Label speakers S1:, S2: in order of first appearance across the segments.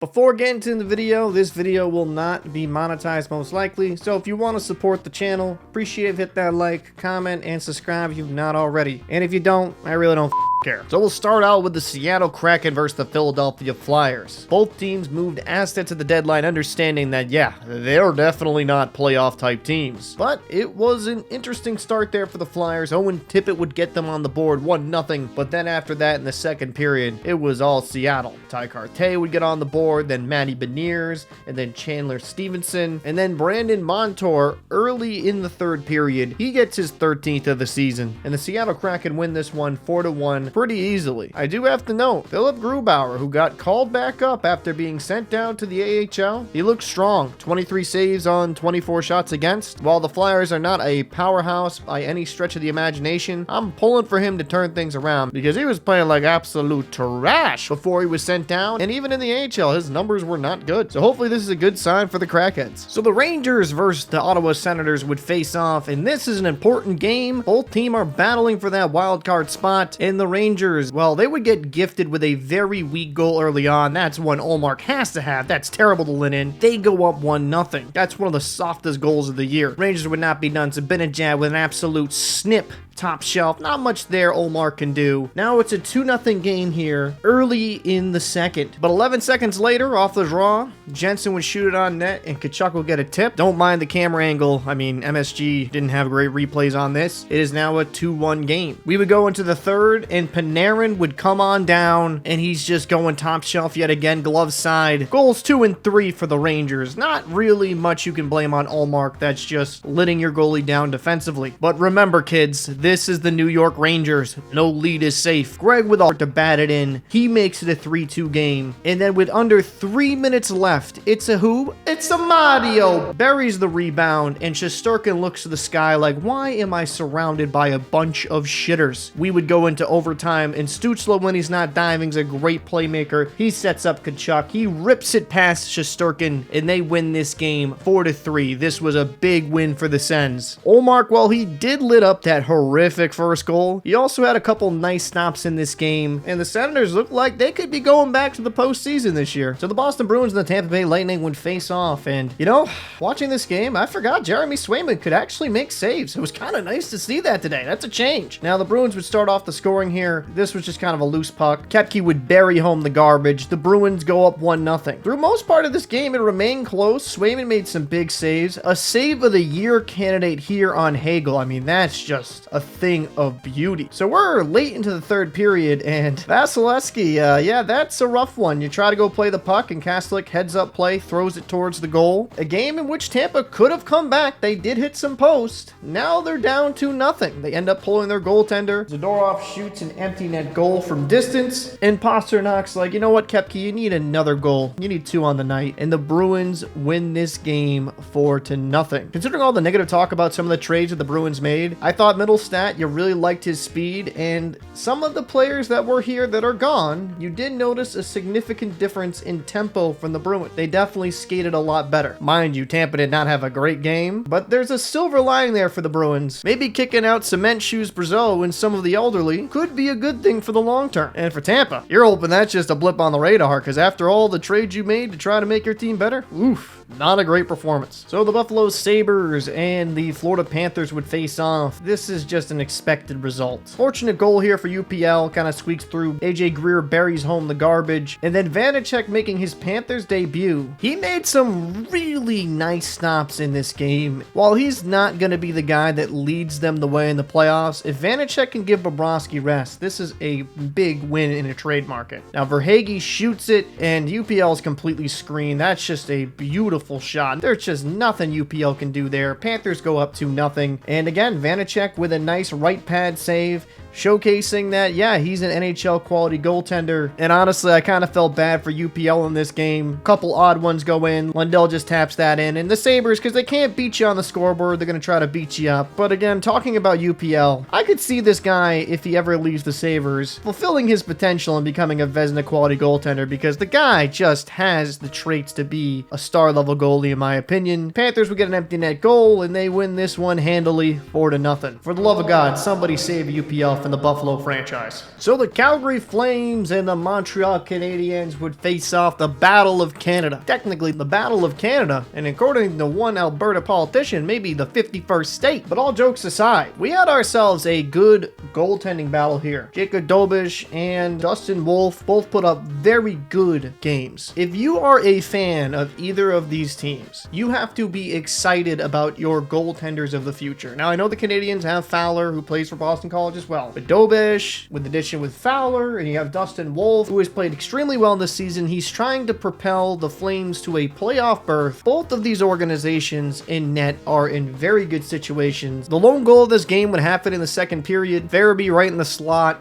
S1: Before getting to the video, this video will not be monetized most likely, so if you want to support the channel, appreciate it, hit that like, comment, and subscribe if you've not already. And if you don't, I really don't care. So we'll start out with the Seattle Kraken versus the Philadelphia Flyers. Both teams moved assets at the deadline, understanding that, yeah, they're definitely not playoff type teams. But it was an interesting start there for the Flyers. Owen Tippett would get them on the board 1-0, but then after that in the second period, it was all Seattle. Ty Carte would get on the board, then Matty Beniers, and then Chandler Stevenson, and then Brandon Montour early in the third period. He gets his 13th of the season, and the Seattle Kraken win this one 4-1 pretty easily. I do have to note, Philip Grubauer, who got called back up after being sent down to the AHL, he looks strong. 23 saves on 24 shots against. While the Flyers are not a powerhouse by any stretch of the imagination, I'm pulling for him to turn things around because he was playing like absolute trash before he was sent down, and even in the AHL, his numbers were not good. So hopefully this is a good sign for the Krakens. So the Rangers versus the Ottawa Senators would face off, and this is an important game. Both teams are battling for that wild card spot, and the Rangers, well, they would get gifted with a very weak goal early on. That's one Ullmark has to have. That's terrible to let in. They go up 1-0. That's one of the softest goals of the year. Rangers would not be done. Zibanejad with an absolute snip. Top shelf, not much there Ullmark can do. Now it's a 2-0 game here early in the second, but 11 seconds later off the draw, Jensen would shoot it on net and Tkachuk will get a tip. Don't mind the camera angle. I mean, MSG didn't have great replays on this. It is now a 2-1 game. We would go into the third and Panarin would come on down and he's just going top shelf yet again, glove side. Goals 2 and 3 for the Rangers. Not really much you can blame on Ullmark. That's just letting your goalie down defensively. But remember, kids, this is the New York Rangers. No lead is safe. Greg with all to bat it in. He makes it a 3-2 game. And then with under 3 minutes left, it's a who? It's a Mario. Buries the rebound and Shesterkin looks to the sky like, why am I surrounded by a bunch of shitters? We would go into overtime and Stützle, when he's not diving, is a great playmaker. He sets up Tkachuk. He rips it past Shesterkin and they win this game 4-3. This was a big win for the Sens. Ullmark, well, he did lit up that horrific first goal. He also had a couple nice stops in this game, and the Senators look like they could be going back to the postseason this year. So the Boston Bruins and the Tampa Bay Lightning would face off, and you know, watching this game, I forgot Jeremy Swayman could actually make saves. It was kind of nice to see that today. That's a change. Now the Bruins would start off the scoring here. This was just kind of a loose puck. Koepke would bury home the garbage. The Bruins go up 1-0. Through most part of this game, it remained close. Swayman made some big saves. A save of the year candidate here on Hagel. I mean, that's just a thing of beauty. So we're late into the third period, and Vasilevsky, yeah, that's a rough one. You try to go play the puck, and Kastelic heads up play, throws it towards the goal. A game in which Tampa could have come back. They did hit some post. Now they're down 2-0. They end up pulling their goaltender. Zadorov shoots an empty net goal from distance, and Pasternak's like, you know what, Koepke, you need another goal. You need 2 on the night, and the Bruins win this game 4-0. Considering all the negative talk about some of the trades that the Bruins made, I thought Middlestat, you really liked his speed, and some of the players that were here that are gone, you did notice a significant difference in tempo from the Bruins. They definitely skated a lot better. Mind you, Tampa did not have a great game, but there's a silver lining there for the Bruins. Maybe kicking out Cement Shoes Brazeau and some of the elderly could be a good thing for the long term. And for Tampa, you're hoping that's just a blip on the radar, because after all the trades you made to try to make your team better, oof, not a great performance. So the Buffalo Sabres and the Florida Panthers would face off. This is just an expected result. Fortunate goal here for UPL, kind of squeaks through. AJ Greer buries home the garbage, and then Vanacek making his Panthers debut. He made some really nice stops in this game. While he's not going to be the guy that leads them the way in the playoffs, if Vanacek can give Bobrovsky rest, this is a big win in a trade market. Now Verhaeghe shoots it, and UPL is completely screened. That's just a beautiful shot. There's just nothing UPL can do there. Panthers go up 2-0, and again, Vanacek with a nice right pad save, showcasing that, yeah, he's an NHL quality goaltender. And honestly, I kind of felt bad for UPL in this game. A couple odd ones go in. Lundell just taps that in. And the Sabres, because they can't beat you on the scoreboard, they're going to try to beat you up. But again, talking about UPL, I could see this guy, if he ever leaves the Sabres, fulfilling his potential and becoming a Vezina quality goaltender, because the guy just has the traits to be a star level goalie, in my opinion. Panthers would get an empty net goal, and they win this one handily 4-0. For the love of God, somebody save UPL playoff in the Buffalo franchise. So the Calgary Flames and the Montreal Canadiens would face off the Battle of Canada. Technically the Battle of Canada, and according to one Alberta politician, maybe the 51st state. But all jokes aside, we had ourselves a good goaltending battle here. Jacob Dobish and Dustin Wolf both put up very good games. If you are a fan of either of these teams, you have to be excited about your goaltenders of the future. Now, I know the Canadiens have Fowler, who plays for Boston College as well, but Dobish, with addition with Fowler, and you have Dustin Wolf, who has played extremely well this season. He's trying to propel the Flames to a playoff berth. Both of these organizations in net are in very good situations. The lone goal of this game would happen in the second period. Farabee right in the slot.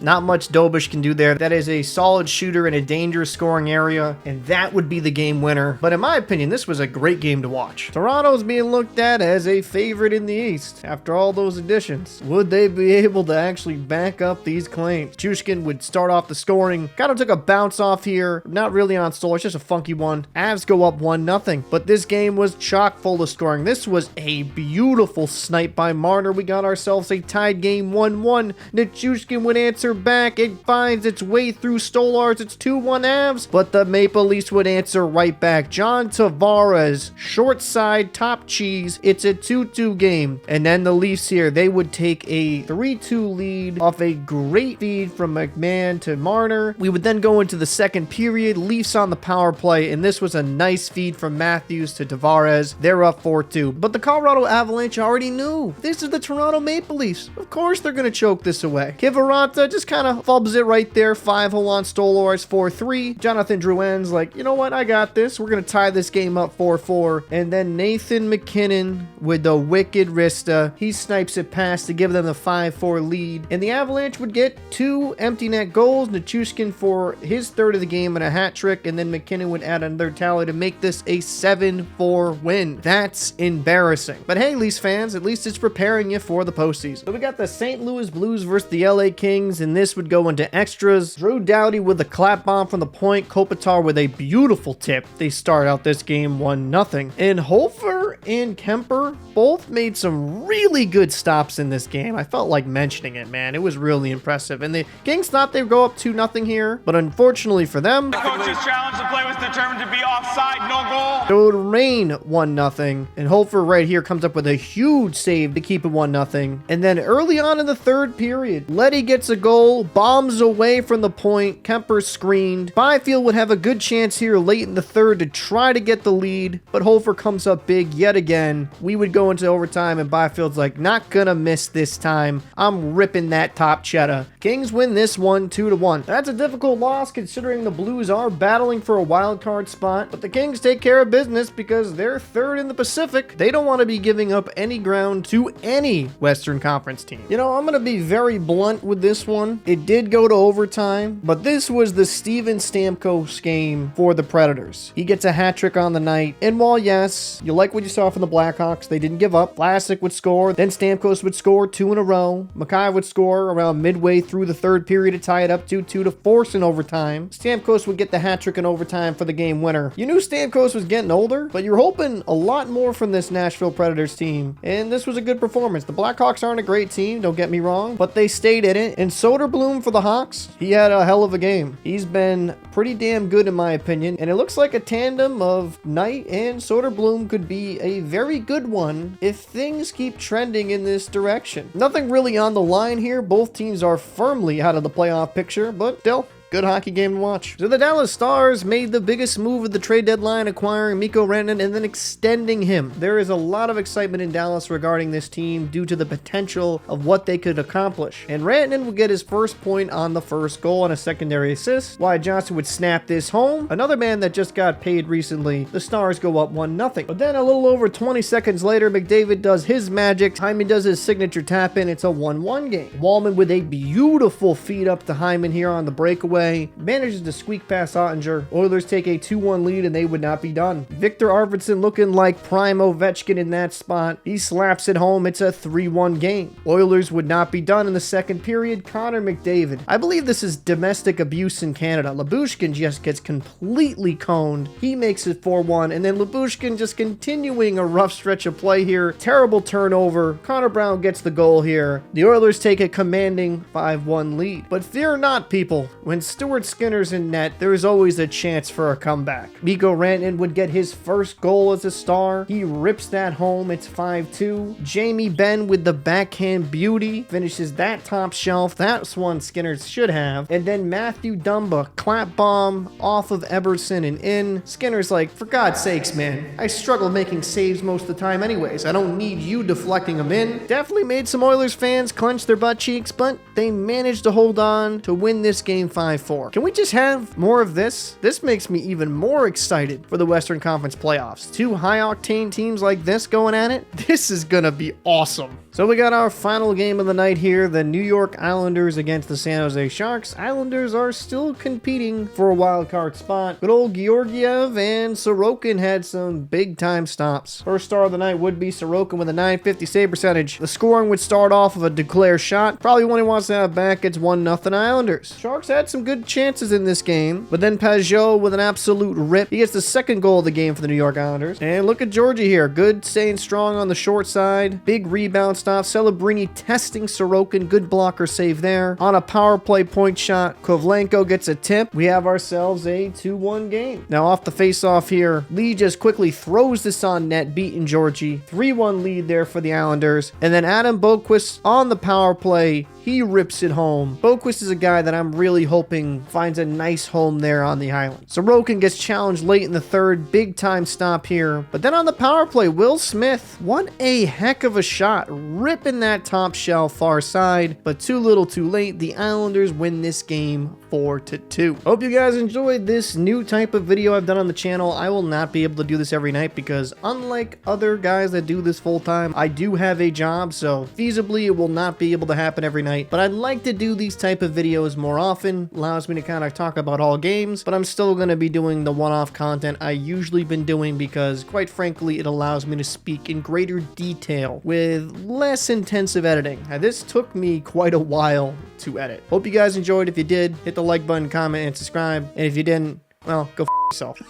S1: Not much Dobish can do there. That is a solid shooter in a dangerous scoring area, and that would be the game winner. But in my opinion, this was a great game to watch. Toronto's being looked at as a favorite in the East. After all those additions, would they be able to actually back up these claims? Chushkin would start off the scoring. Kind of took a bounce off here. Not really on Stoll, it's just a funky one. Avs go up 1-0. But this game was chock full of scoring. This was a beautiful snipe by Marner. We got ourselves a tied game 1-1. Nichushkin would answer back. It finds its way through Stolarz. It's 2-1 Avs, but the Maple Leafs would answer right back. John Tavares, short side, top cheese. It's a 2-2 game. And then the Leafs here, they would take a 3-2 lead off a great feed from McMahon to Marner. We would then go into the second period. Leafs on the power play, and this was a nice feed from Matthews to Tavares. They're up 4-2. But the Colorado Avalanche already knew. This is the Toronto Maple Leafs. Of course they're going to choke this away. Kiviranta just kind of fubs it right there. 5-hole on Stolarz, 4-3. Jonathan Drouin's like, you know what? I got this. We're going to tie this game up 4-4. And then Nathan McKinnon with the wicked Rista. He snipes it past to give them the 5-4 lead. And the Avalanche would get 2 empty net goals. Nichushkin for his third of the game and a hat trick. And then McKinnon would add another tally to make this a 7-4 win. That's embarrassing. But hey, Leafs fans, at least it's preparing you for the postseason. So we got the St. Louis Blues versus the LA Kings, and this would go into extras. Drew Doughty with a clap bomb from the point. Kopitar with a beautiful tip. They start out this game 1-0. And Hofer and Kemper both made some really good stops in this game. I felt like mentioning it, man. It was really impressive. And the Kings thought they'd go up 2-0 here, but unfortunately for them,
S2: the coach's challenge, the play was determined to be offside, no goal.
S1: So it would rain 1-0. And Hofer right here comes up with a huge save to keep it 1-0. And then early on in the third period, Letty gets a goal, bombs away from the point. Kemper screened. Byfield would have a good chance here late in the third to try to get the lead, but Hofer comes up big yet again. We would go into overtime, and Byfield's like, not gonna miss this time. I'm ripping that top cheddar. Kings win this one 2-1. That's a difficult loss considering the Blues are battling for a wild card spot, but the Kings take care of business because they're third in the Pacific. They don't want to be giving up any ground to any Western Conference team. You know, I'm gonna be very blunt with this one. It did go to overtime, but this was the Steven Stamkos game for the Predators. He gets a hat trick on the night, and while yes, you like what you saw from the Blackhawks, they didn't give up. Vlasic would score, then Stamkos would score 2 in a row. Mackay would score around midway through the third period to tie it up 2-2 to force an overtime. Stamkos would get the hat trick in overtime for the game winner. You knew Stamkos was getting older, but you're hoping a lot more from this Nashville Predators team, and this was a good performance. The Blackhawks aren't a great team, don't get me wrong, but they stayed in it, and Soderblom for the Hawks, he had a hell of a game. He's been pretty damn good in my opinion, and it looks like a tandem of Knight and Soderblom could be a very good one if things keep trending in this direction. Nothing really on the line here. Both teams are firmly out of the playoff picture, but still, good hockey game to watch. So the Dallas Stars made the biggest move of the trade deadline, acquiring Mikko Rantanen and then extending him. There is a lot of excitement in Dallas regarding this team due to the potential of what they could accomplish. And Rantanen would get his first point on the first goal and a secondary assist. Wyatt Johnson would snap this home. Another man that just got paid recently. The Stars go up 1-0. But then a little over 20 seconds later, McDavid does his magic. Hyman does his signature tap in. It's a 1-1 game. Wallman with a beautiful feed up to Hyman here on the breakaway. away, manages to squeak past Ottinger. Oilers take a 2-1 lead and they would not be done. Victor Arvidsson looking like prime Ovechkin in that spot. He slaps it home. It's a 3-1 game. Oilers would not be done in the second period. Connor McDavid. I believe this is domestic abuse in Canada. Lyubushkin just gets completely coned. He makes it 4-1, and then Lyubushkin just continuing a rough stretch of play here. Terrible turnover. Connor Brown gets the goal here. The Oilers take a commanding 5-1 lead. But fear not, people. When Stuart Skinner's in net, there is always a chance for a comeback. Mikko Rantanen would get his first goal as a Star. He rips that home. It's 5-2. Jamie Benn with the backhand beauty finishes that top shelf. That's one Skinner should have. And then Matthew Dumba, clap bomb off of Eberson and in. Skinner's like, for God's sakes, man. I struggle making saves most of the time anyways. I don't need you deflecting them in. Definitely made some Oilers fans clench their butt cheeks, but they managed to hold on to win this game 5-4. Can we just have more of this? This makes me even more excited for the Western Conference playoffs. Two high-octane teams like this going at it. This is gonna be awesome. So we got our final game of the night here, the New York Islanders against the San Jose Sharks. Islanders are still competing for a wild card spot. Good old Georgiev and Sorokin had some big time stops. First star of the night would be Sorokin with a .950 save percentage. The scoring would start off of a Duclair shot. Probably one he wants to have back. It's 1-0 Islanders. Sharks had some good chances in this game, but then Pajot with an absolute rip. He gets the second goal of the game for the New York Islanders. And look at Georgie here. Good, staying strong on the short side. Big rebound stop. Celebrini testing Sorokin. Good blocker save there. On a power play point shot, Kovlenko gets a tip. We have ourselves a 2-1 game. Now off the face-off here, Lee just quickly throws this on net, beating Georgie. 3-1 lead there for the Islanders. And then Adam Boqvist on the power play. He rips it home. Boqvist is a guy that I'm really hoping finds a nice home there on the island. Sorokin gets challenged late in the third. Big time stop here. But then on the power play, Will Smith, what a heck of a shot. Ripping that top shelf far side. But too little too late. The Islanders win this game 4-2. Hope you guys enjoyed this new type of video I've done on the channel. I will not be able to do this every night because unlike other guys that do this full time, I do have a job. So feasibly it will not be able to happen every night. But I'd like to do these type of videos more often. Allows me to kind of talk about all games, but I'm still going to be doing the one-off content I usually been doing because quite frankly it allows me to speak in greater detail with less intensive editing. Now, this took me quite a while to edit. Hope you guys enjoyed. If you did, hit the like button, comment, and subscribe. And if you didn't, well, go f yourself.